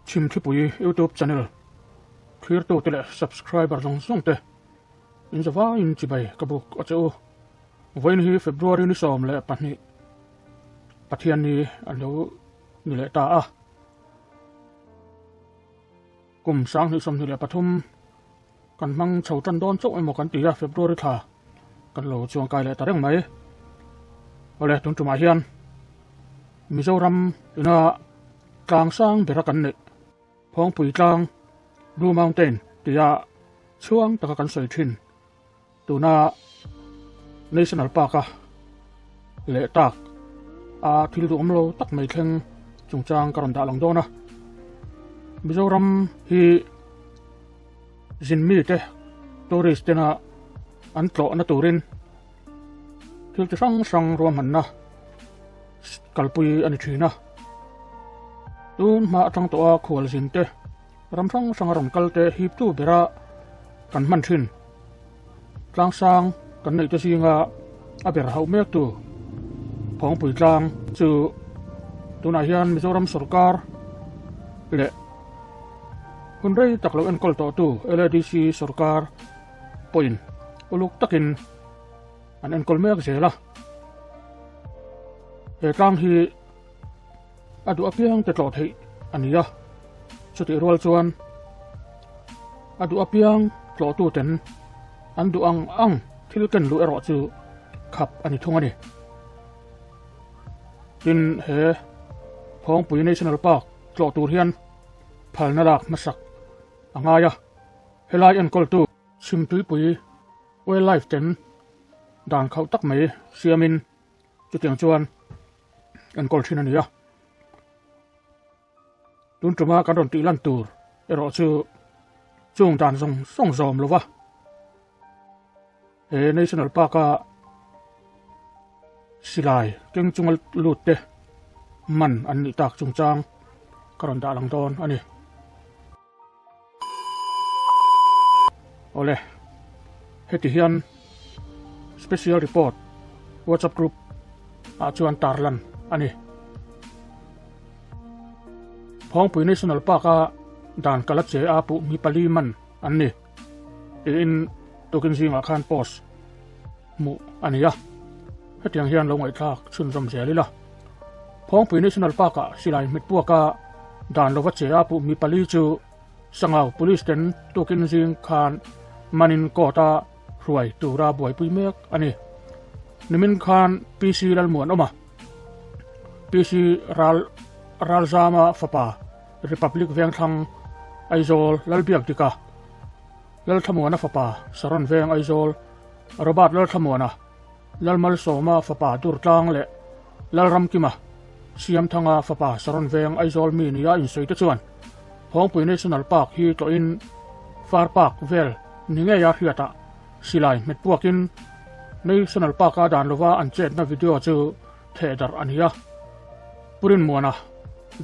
chim thipui YouTube channel thir to tele subscriber zong te in zawa in chibai kabuk achu voin hi February ni som le pani pathian ni alo ni le ta a kum sang ni som ni le pathum kan mang chho tan don chok emo kan tia February tha kan lo chuang kai le ta reng mai ole tun tuma hian Mizoram ina tlang sang bera kan ne phong pui tlang Blue Mountain tia chuang taka kan soi thin tuna national park a le tak a thil du omlo tak mai thleng chungchang karon da lang dona Mizoram hi zinmi te tourist tena an tlo na turin thil te sang rom han na kalpui ani thina tun ma atang to a khol zin te ram sang ram kal te hip tu bera kan man thin tlang sang kan nei te singa a ber hau mek tu phong pui tlang chu tuna hian Mizoram sarkar le hunrei taklo en kol to tu LDC sarkar point uluk takin an en kol mek zela he tlang hi adu apiang te tlo thei ania chuti rol chuan adu apiang tlo tu ten an du ang thil ken lu ero chu khap ani thung ani tin he phong pui national park tlo tur hian phalna lak masak angaya helai en kol tu simtui pui wildlife ten dan khau tak mai siamin chutiang chuan en kol thin ania tun tuma kan ron ti lan tur ero chu chung dan song zom lova he national park a silai keng chungal lut te man an ni tak chungchang karon da lang don ani ole heti hian special report WhatsApp group a chuan tarlan ani phong pui national park a dan kalache a pu mi pali man anni in token zinga khan post mu ania hetiang hian lo ngai thak chun rom zelila phong pui national park a silai mit puaka dan lova che a pu mi pali chu sangau police ten token zing khan manin kota ruai tura boy pui mek ani nimin khan PC lal muan oma PC ral zama fapa Republic veng thang aizol lal biak tika lal thamona fapa saron veng aizol robat lal thamona lal mal soma fapa dur tlang le lal ram kima siam thanga fapa saron veng aizol mi nia in soi te chuan phong pui national park hi to in far park vel ninge ya hiata silai met puakin national park a dan lova an chet na video chu thedar ania purin mona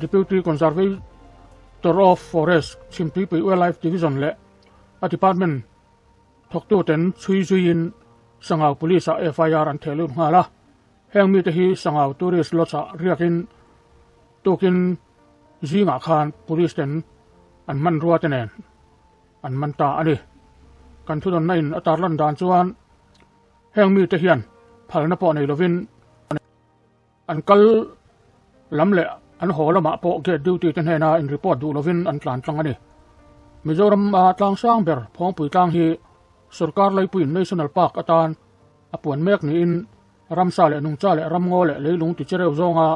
Deputy Conservator of Forest Simply Wildlife Division le a department thok tu ten chui in sangau police a FIR an thelu ngala heng mi te hi sangau tourist locha riakin tokin zinga khan police ten an man ruwa tenen an man ta ani kan thu don nain atarlan dan chuan heng mi te hian phalna po nei lovin an kal lam le an holama po get duty ten hena in report du lovin an tlan tlang ani Mizoram a tlang sang ber phong pui tlang hi sarkar lai pui national park atan apuan mek ni in ramsa le nungcha le ramngo le leilung ti chereu zonga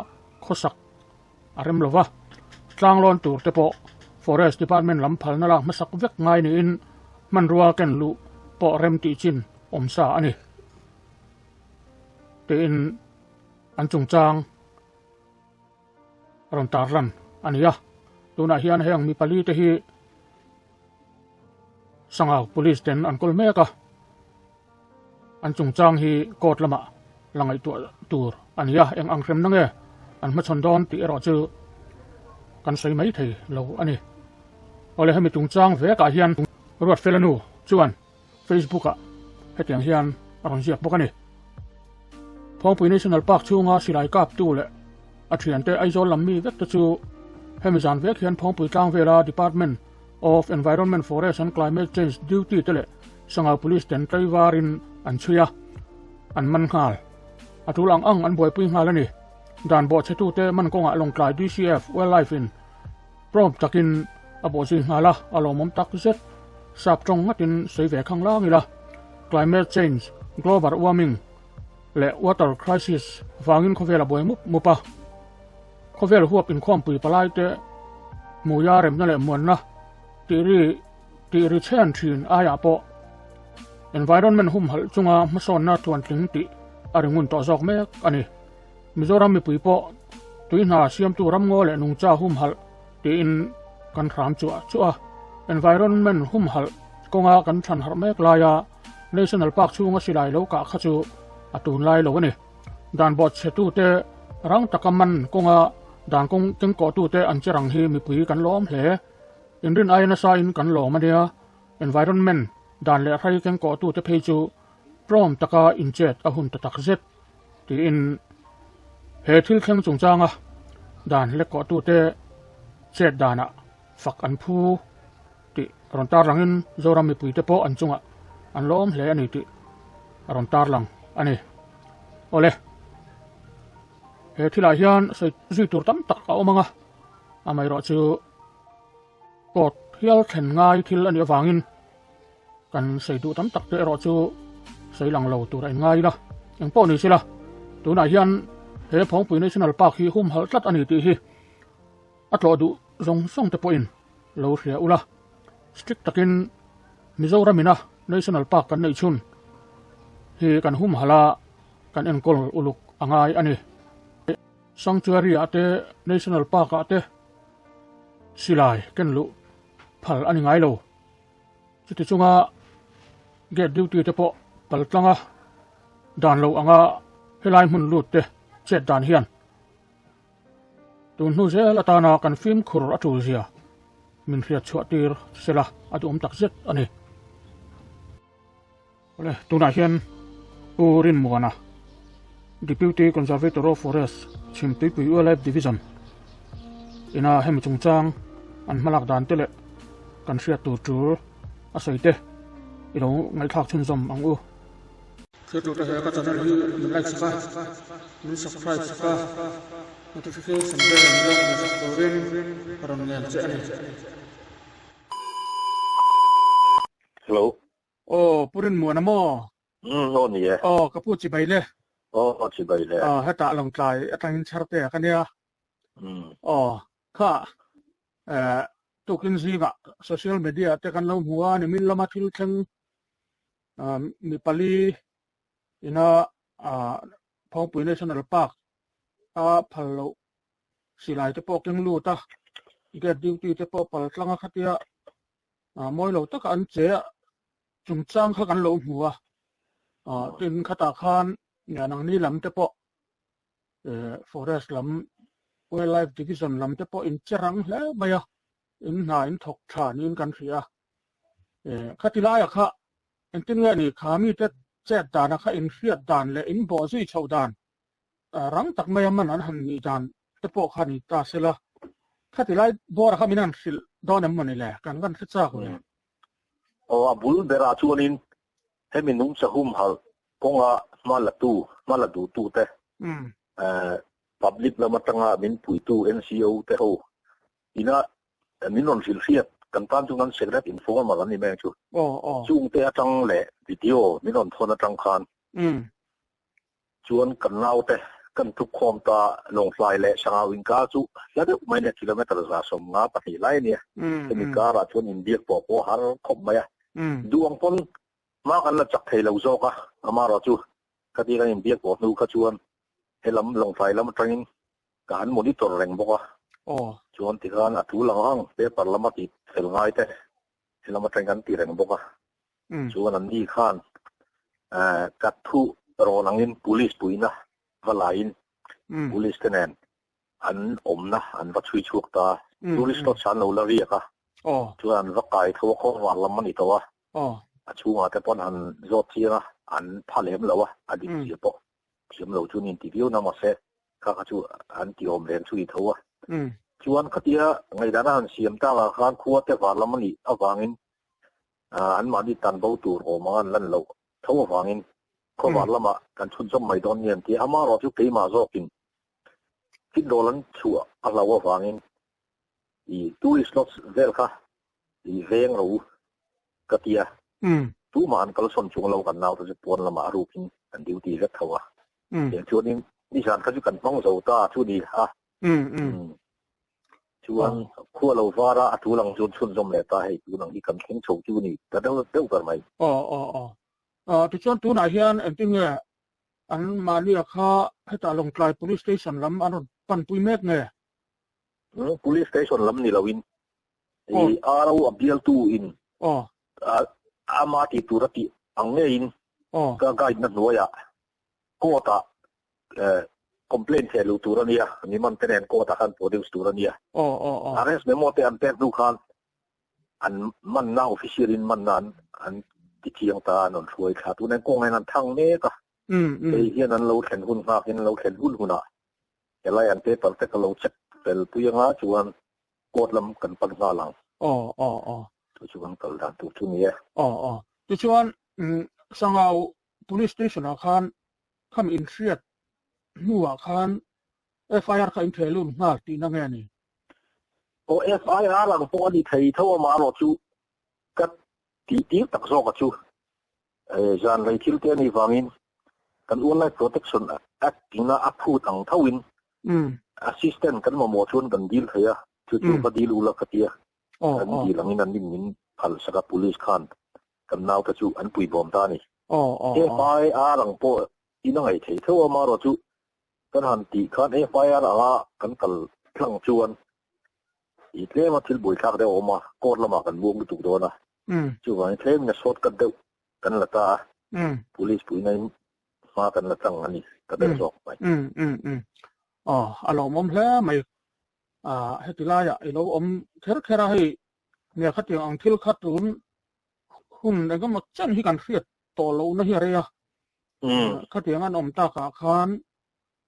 khosak arem lova tlang lon tur te po forest department lam phalna la masak vek ngai ni in manruwa ken lu po rem ti chin omsa ani te in an chungchang ron tarlan ania tuna hian heng mi pali te hi sangau police ten an kol meka an chungchang hi court lama langai tu tur ania eng angrem nange an ma chon don ti ero chu kan sei mai thei lo ani ole hemi chungchang ve ka hian ruat felanu chuan Facebook a hetiang hian aron ziak bokani phong pui national park chunga silai kap tu le a thian te aizol lammi vek ta chu hemizan vek hian phong pui tlang vela Department of Environment, Forest and Climate Change duty tele sanga police ten taiwarin an chuya an man ngal atulang ang an boy pui ngal ani dan bo chetu te man konga long tlai DCF wildlife in prom takin abo si ngala alomom tak zet sap trong ngatin sei ve khang la ngila climate change global warming le water crisis wangin khovela boy mupa khovel huap in khom pui palai te muya rem na le mon na tiri chen thin aya po environment hum hal chunga mason na tuan tling ti aringun to zok mek ani Mizoram mi pui po tuina siam tu ram ngo le nung cha hum hal ti in kan khram chua environment hum hal konga kan than har mek laya national park chunga silai lo ka khachu atun lai lo ni dan bot chetu te rang takaman konga dan kong teng ko tu te an cherang hi mi pui kan lom hle inrin aina sa in kan lo mania environment dan le rai keng ko tu te phechu prom taka inchet ahun ta tak zet ti in he thil kheng chung changa dan le ko tu te chet dana fak an phu ti ron tar langin zoram mi pui te po an chunga an lom hle ani ti ron tar lang ani ole he thila hian sei tur tam tak a omanga amai ro chu kot hial then ngai thil ani awangin kan sei tu tam tak te ro chu sei lang lo tur ai ngai la ang po ni sila tuna hian he phong pui national park hi hum hal tlat ani ti hi atlo du zong song te point lo hria ula strict takin Mizoramina national park kan nei chun hi kan hum hala kan enkol uluk angai ani sanctuary ate national park ate silai ken lu phal ani ngai lo chiti chunga get duty te po paltlanga dan lo anga helai mun lut te chet dan hian tun nu se latana kan film khur atu zia min hria chuatir sela atum tak zet ani ole tuna hian urin muana Deputy Conservator of Forest Chimtui Pui Wildlife Division ina hem chungchang an malak dan tele kan hria tur tur asoite ilo ngai thak chun zom ang u hria tur te he ka channel hi min like saka min subscribe saka notification bell an long na saktorin karon ngen che ani hello purin muana mo no ni e kapu chi bai le chi bai le hata long tlai atang charte kania kha tokin zinga social media te kan lo huwa ni min lama thil theng mi pali ina phong pui national park phalo silai te pok teng lu ta get duty te po pal tlanga khatia moi lo tak an che chungchang kha kan lo huwa tin khata khan nang ni lam te po forest lam wildlife division lam te po in charang hle maya in na in thok than in kan thia khatila ya kha en tin nge ni khami te chet dan kha in hriat dan le in bo zui chho dan rang tak maya man an han ni dan te po kha ni ta sela khatila bor kha minan sil don am man le kan cha ko abul bera chuanin hemin nung chahum hal konga malatu tu te public la matanga min pui tu NCO te ho ina minon sil fiat kan tan chung an secret inform ma ni meng chu chung te atang le video minon thon atang khan chuan kan nau te kan tu khom ta long fly le sanga wing ka chu la de mai ne kilometer za som nga pa hi lai ni ni ka ra chuan in biak po har khom ma ya duang pon ma kan la chak thei lo zo ka ama ra chu kati kan in biak po nu kha chuan helam long fly lam training kan monitor reng boka chuan ti kan atu lang hang pe parlamati fel ngai te helam training kan ti reng boka chuan an ni khan kat thu ro langin police puina valain police tenen an omna an va chui chuk ta police to chan lo la ri ka chuan va kai tho ko wa lam mani to wa achunga te pon an zot thira an phalem lawa adi chi po chiam lo chu nin ti view na ma se ka chu an ti om len chui tho wa chuan khatia ngai dana han siam ta la khan khuwa te wa lamani awangin an ma di tan bo tur o man lan lo thaw awangin ko wa lama kan chun som mai don nian ti ama ro chu ke ma zo kin kin dolan chu a la wa awangin I tourist slots vel kha I veng ro katia tu man kal son chung lo kan naw to je pon lama ru kin kan duty ga thawa ye chuanin ni san kha chu kan pong zo ta chu ni ha chuan khua lo vara atu lang chun chun zom le ta hei tu lang ni kan kheng chou chu ni ta deu kar mai tu chuan tu na hian en ting nge an mania kha heta long tlai police station lam an pan pui mek nge police station lam ni lawin I aro abial tu in amati turati ange in ka guide na noya kota complaint he lu turania ni man tenen kota kan produce turania arrest memo te an du khan an man na official in man nan an ti thiang ta non chuai kha tu nen kong nan thang ne ka hian an lo thlen hun ha hin lo thlen hun huna elai an te par te ka lo check pel puyanga chuan kot lam kan pan nga lang tu chuan kal da tu chu ni tu chuan sangau police station khan kham in riat nuwa khan FIR kha in thelun nga ti na nge ni FIR lang po ni thei thaw ma ro chu kat ti tak zo ka chu jan lai thil te ni wangin kan online protection act ina aphut ang thawin assistant kan mo chun kan deal thaya chu ka deal ula katia kan deal angin an nin phal saka police khan kan naw ta chu an pui bom ta ni FIR lang po ina ngai thei thaw ma ro chu kan han ti khan FIR anga kan kal thlang chuan I tle ma thil bui thak de oma kor lama kan buang tu do na chu wang tle na shot kan de kan la ta police pui nai ma kan la tang ani ka de sok mai alo mom hle mai hetila ya ilo om khera hi ne khating ang thil khatun hun da ga ma chan hi kan riat to lo na hi re ya khating an om ta ka khan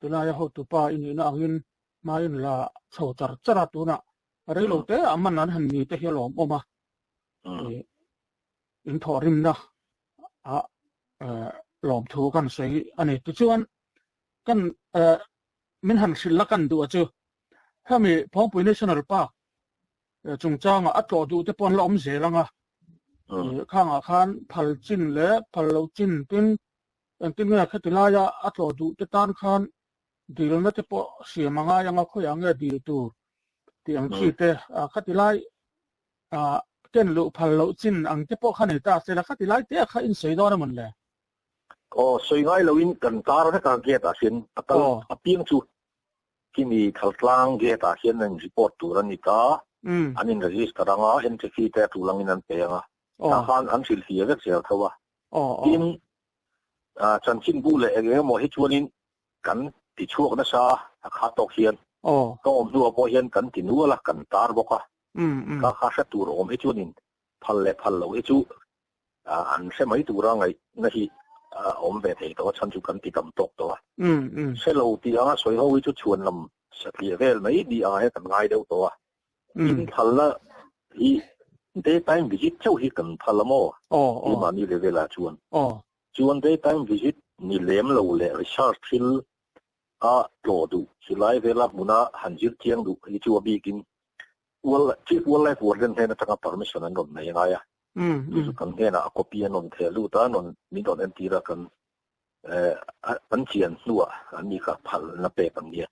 tila ya ho tu pa in na angin ma in la chho chara tu na re lo te aman nan han ni te hi lom oma in thorim na lom thu kan sei ani tu chuan kan min han sil la kan du chu hami Phongpui National Park chung changa atlo du te pon lom ze langa khanga khan phal chin le phal lo chin tin en tin nga khatila ya atlo du te tan khan dil na te po siamanga yanga khoyang nge dil tu tiang chi te khatilai ten lu phal lo chin ang te po khan ta se la khatilai te kha in sei do na man le soi ngai lo in kan tar na ka ge ta sin atal apiang chu kini khaltlang ge ta hian nan report tu ran ni ta anin register anga entity te tu lang in an pe anga ta khan an sil hi ve sel thawa in chan chin bu le enge mo hi chuanin kan ti chuak na sa kha tok hian ko om du po hian kan ti nu la kan tar boka ka kha sa tur om hi chuanin phal le phal lo hi chu an se mai tu ra ngai na hi om ve thei to chan chu kan ti kam tok to se lo ti anga soi ho hi chu chuan lam sa ti vel mai di a he kan ngai deu to in phal la hi daytime visit chu hi kan phal mo i ma ni le vela chuan daytime visit ni lem lo le research thil to du silai vela muna hanjir tiang du hi chu bi kin chief wildlife warden he na taka permission an non nei nga ya su kan he na copy an non thelu ta non mi don en tira kan an chian nuwa ani ka phal na pe kan dia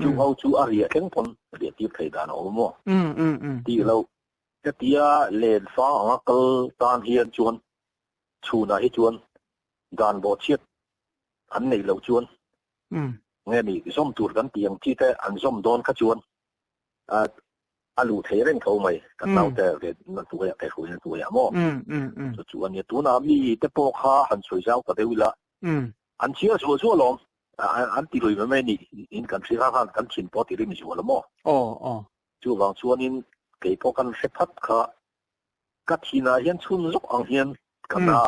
chu ho chu aria keng pon ria ti thei da no mo ti lo te tia len fa anga kal tan hian chuan chu na hi chuan dan bo chiat an nei lo chuan nghe ni zom tur kan tiang chi te an zom don kha chuan alu thei ren khau mai kan nau te ve na tu ya te hu na tu ya mo so chuan ni tu na mi te po kha han choi zau ka de wila an chia so lom an ti loi mai ni in kan thira han kan chin po ti rim zo la mo chu wang chuan in ke po kan se phat kha ka thina hian chun zok ang hian kan na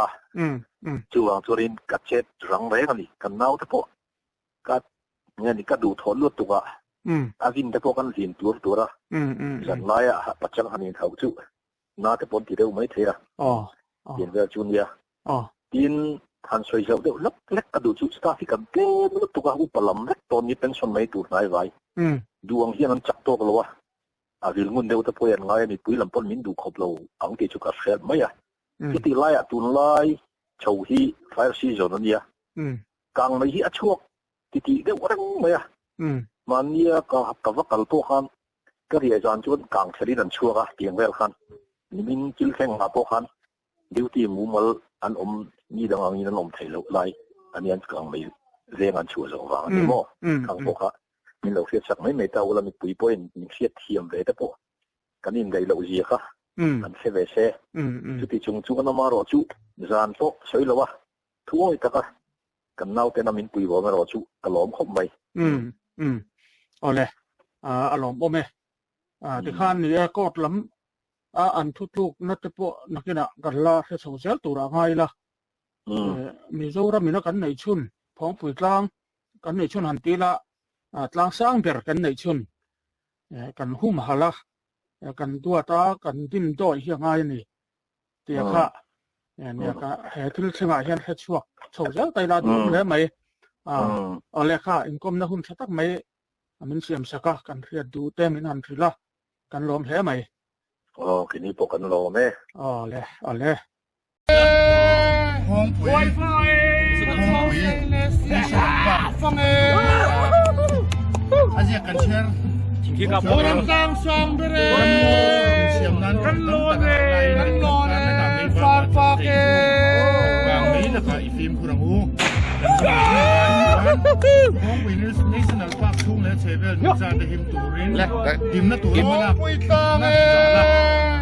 chu wang chuan in ka chet rang ve kan ni kan nau te po ka nghe ni ka du thon lu tu ka อาวินแต่พวกกันสินตัวละสันไล่อะปัจจัยหันเท่าจุน่าจะปนที่เดียวไม่เท่อะเห็นเรื่องจุนเนียดินหันสวยเจ้าเดียวเล็กกระดูจุสตาที่กันเก้มแล้วตัวอุปลำเล็กตอนนี้เป็นส่วนไม่ตัวไหนไว้ดวงที่นั้นจับตัวกันแล้ววะอาวิลงุนเดียวแต่พอยังไงนี่ปุยลำปนมินดูขบเราอังเกจุกัสเฟรไม่อะที่ตีไล่อะตุนไล่ชาวที่ไฟซีโซนนี่อะกลางไม่ที่อช่วงที่ตีเดียววันไม่อะมันเนี่ยก็กับว่ากัลโต้ขันก็เรียจานจนกลางเสรีนันชัวร์เตียงเวลขันนี่มินจิลแข่งหาโต้ขันดิวตีมูมัลอันนี่ดังนี้นั่นไทยเราไล่อันนี้กลางไม่เรียงอันชัวร์สองฝั่งนี่มั้งทางโต้ขันมินเราเสียสักไม่เท่าเรามีปุ๋ยป่วยมีเสียเทียมเลยแต่พอกันนี่ได้เราเสียค่ะอันเสียเวเซ่จุดที่จงกันมารอจุจานโต้ใช่หรือวะทั่วอีกแล้วกันน่าแต่น้ำมินปุ๋ยบ่มารอจุกระหล่อมคบไหมอ๋อเลยอารมณ์บ่แม่ที่ข้านนี่ก็ล้ำอันทุกลูกนัดพวกนักเนี่ยกันละเสียเสียตัวละไงล่ะมีโซรามีนักกันในชุนพองปุ๋ยกลางกันในชุนหันตีละกลางสร้างเบรกันในชุนกันหุ่มหาละกันตัวตากันดิ้นด้อยเฮียง่ายนี่เตี้ยค่ะเนี่ยก็เหตุที่เชื่อเห็นเหตุชั่วเสียแต่ละดูแล้วไหมอะไรค่ะอินคอมนะหุ่นชักไหมมันเสียมสักกันเรียดดูเต็มนั่นคือละกันล้มแผลไหมคืนนี้ปกกันล้มไหมเลยห้องปุ๋ยที่สุดว่าฟังอาเซียกันเชิญที่กับรำตังซองเบรเสียมนั้นกันโลเนฟาร์ฟาเกบางนี้แล้วก็อีฟิล์มคุณหูห้องวินส์นิสนัลพาร์คทุ่งและเชเวลนิจานเดหิมตูรินและหิมนัตูรินมาแล้ว